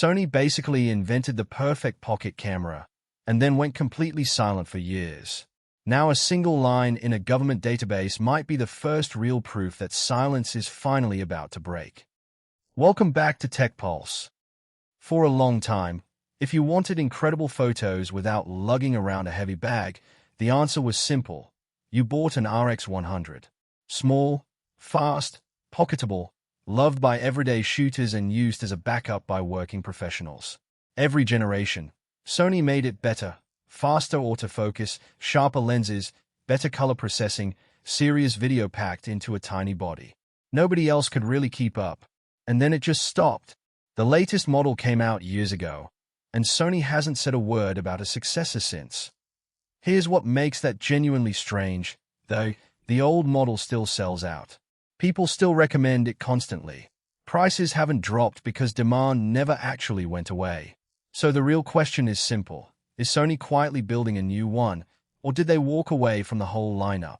Sony basically invented the perfect pocket camera, and then went completely silent for years. Now a single line in a government database might be the first real proof that silence is finally about to break. Welcome back to Tech Pulse. For a long time, if you wanted incredible photos without lugging around a heavy bag, the answer was simple. You bought an RX100. Small, fast, pocketable, loved by everyday shooters and used as a backup by working professionals. Every generation, Sony made it better. Faster autofocus, sharper lenses, better color processing, serious video packed into a tiny body. Nobody else could really keep up. And then it just stopped. The latest model came out years ago, and Sony hasn't said a word about a successor since. Here's what makes that genuinely strange, though: the old model still sells out. People still recommend it constantly. Prices haven't dropped because demand never actually went away. So the real question is simple. Is Sony quietly building a new one, or did they walk away from the whole lineup?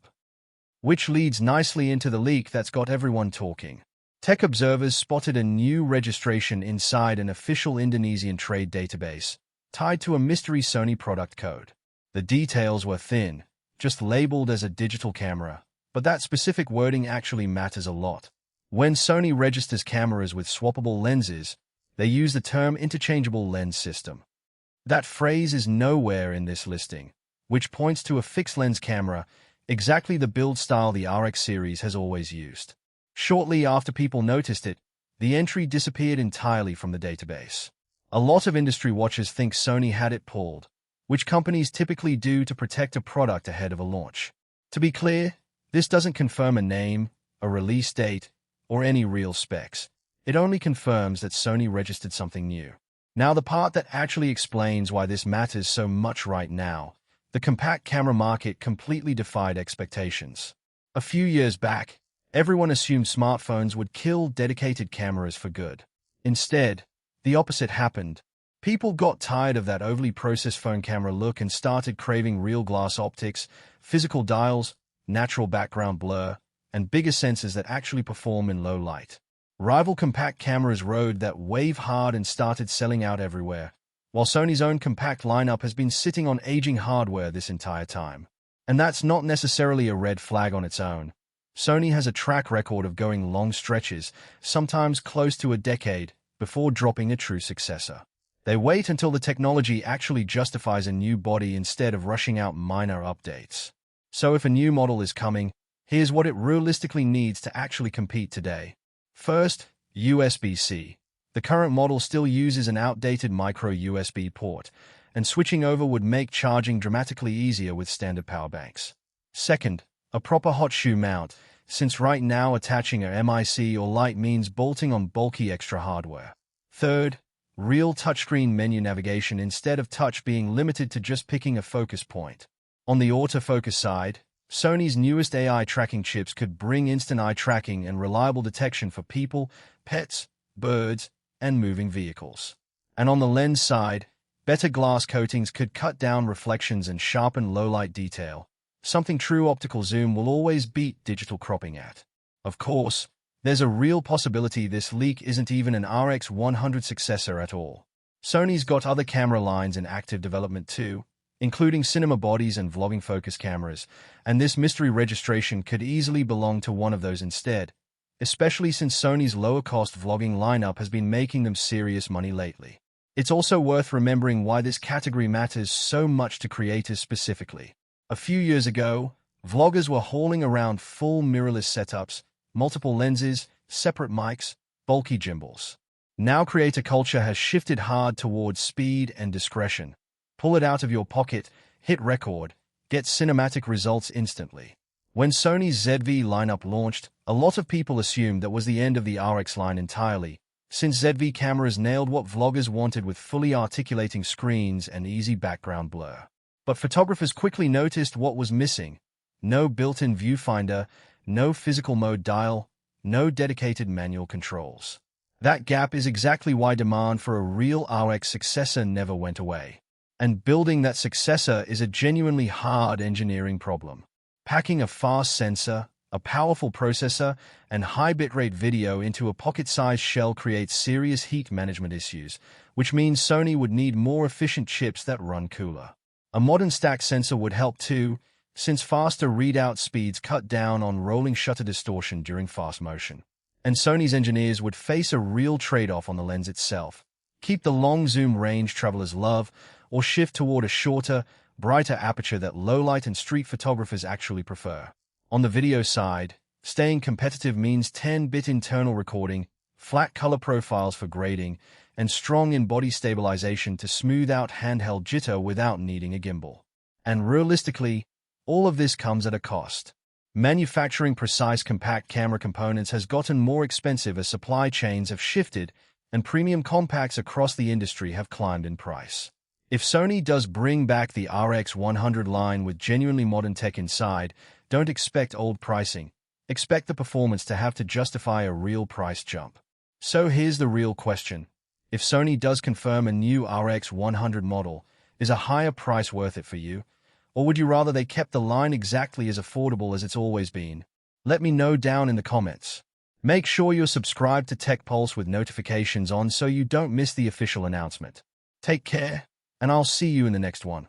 Which leads nicely into the leak that's got everyone talking. Tech observers spotted a new registration inside an official Indonesian trade database, tied to a mystery Sony product code. The details were thin, just labeled as a digital camera, but that specific wording actually matters a lot. When Sony registers cameras with swappable lenses, they use the term interchangeable lens system. That phrase is nowhere in this listing, which points to a fixed-lens camera, exactly the build style the RX series has always used. Shortly after people noticed it, the entry disappeared entirely from the database. A lot of industry watchers think Sony had it pulled, which companies typically do to protect a product ahead of a launch. To be clear, this doesn't confirm a name, a release date, or any real specs. It only confirms that Sony registered something new. Now the part that actually explains why this matters so much right now. The compact camera market completely defied expectations. A few years back, everyone assumed smartphones would kill dedicated cameras for good. Instead, the opposite happened. People got tired of that overly processed phone camera look and started craving real glass optics, physical dials, natural background blur, and bigger sensors that actually perform in low light. Rival compact cameras rode that wave hard and started selling out everywhere, while Sony's own compact lineup has been sitting on aging hardware this entire time. And that's not necessarily a red flag on its own. Sony has a track record of going long stretches, sometimes close to a decade, before dropping a true successor. They wait until the technology actually justifies a new body instead of rushing out minor updates. So if a new model is coming, here's what it realistically needs to actually compete today. First, USB-C. The current model still uses an outdated micro USB port, and switching over would make charging dramatically easier with standard power banks. Second, a proper hot shoe mount, since right now attaching a mic or light means bolting on bulky extra hardware. Third, real touchscreen menu navigation instead of touch being limited to just picking a focus point. On the autofocus side, Sony's newest AI tracking chips could bring instant eye tracking and reliable detection for people, pets, birds, and moving vehicles. And on the lens side, better glass coatings could cut down reflections and sharpen low-light detail, something true optical zoom will always beat digital cropping at. Of course, there's a real possibility this leak isn't even an RX100 successor at all. Sony's got other camera lines in active development too, including cinema bodies and vlogging focus cameras, and this mystery registration could easily belong to one of those instead, especially since Sony's lower-cost vlogging lineup has been making them serious money lately. It's also worth remembering why this category matters so much to creators specifically. A few years ago, vloggers were hauling around full mirrorless setups, multiple lenses, separate mics, bulky gimbals. Now creator culture has shifted hard towards speed and discretion. Pull it out of your pocket, hit record, get cinematic results instantly. When Sony's ZV lineup launched, a lot of people assumed that was the end of the RX line entirely, since ZV cameras nailed what vloggers wanted with fully articulating screens and easy background blur. But photographers quickly noticed what was missing. No built-in viewfinder, no physical mode dial, no dedicated manual controls. That gap is exactly why demand for a real RX successor never went away. And building that successor is a genuinely hard engineering problem. Packing a fast sensor, A powerful processor and high bitrate video into a pocket-sized shell creates serious heat management issues, which means Sony would need more efficient chips that run cooler. A modern stack sensor would help too, since faster readout speeds cut down on rolling shutter distortion during fast motion. And Sony's engineers would face a real trade-off on the lens itself. Keep the long zoom range travelers love, or shift toward a shorter, brighter aperture that low-light and street photographers actually prefer. On the video side, staying competitive means 10-bit internal recording, flat color profiles for grading, and strong in-body stabilization to smooth out handheld jitter without needing a gimbal. And realistically, all of this comes at a cost. Manufacturing precise compact camera components has gotten more expensive as supply chains have shifted and premium compacts across the industry have climbed in price. If Sony does bring back the RX100 line with genuinely modern tech inside, don't expect old pricing. Expect the performance to have to justify a real price jump. So here's the real question. If Sony does confirm a new RX100 model, is a higher price worth it for you? Or would you rather they kept the line exactly as affordable as it's always been? Let me know down in the comments. Make sure you're subscribed to Tech Pulse with notifications on so you don't miss the official announcement. Take care, and I'll see you in the next one.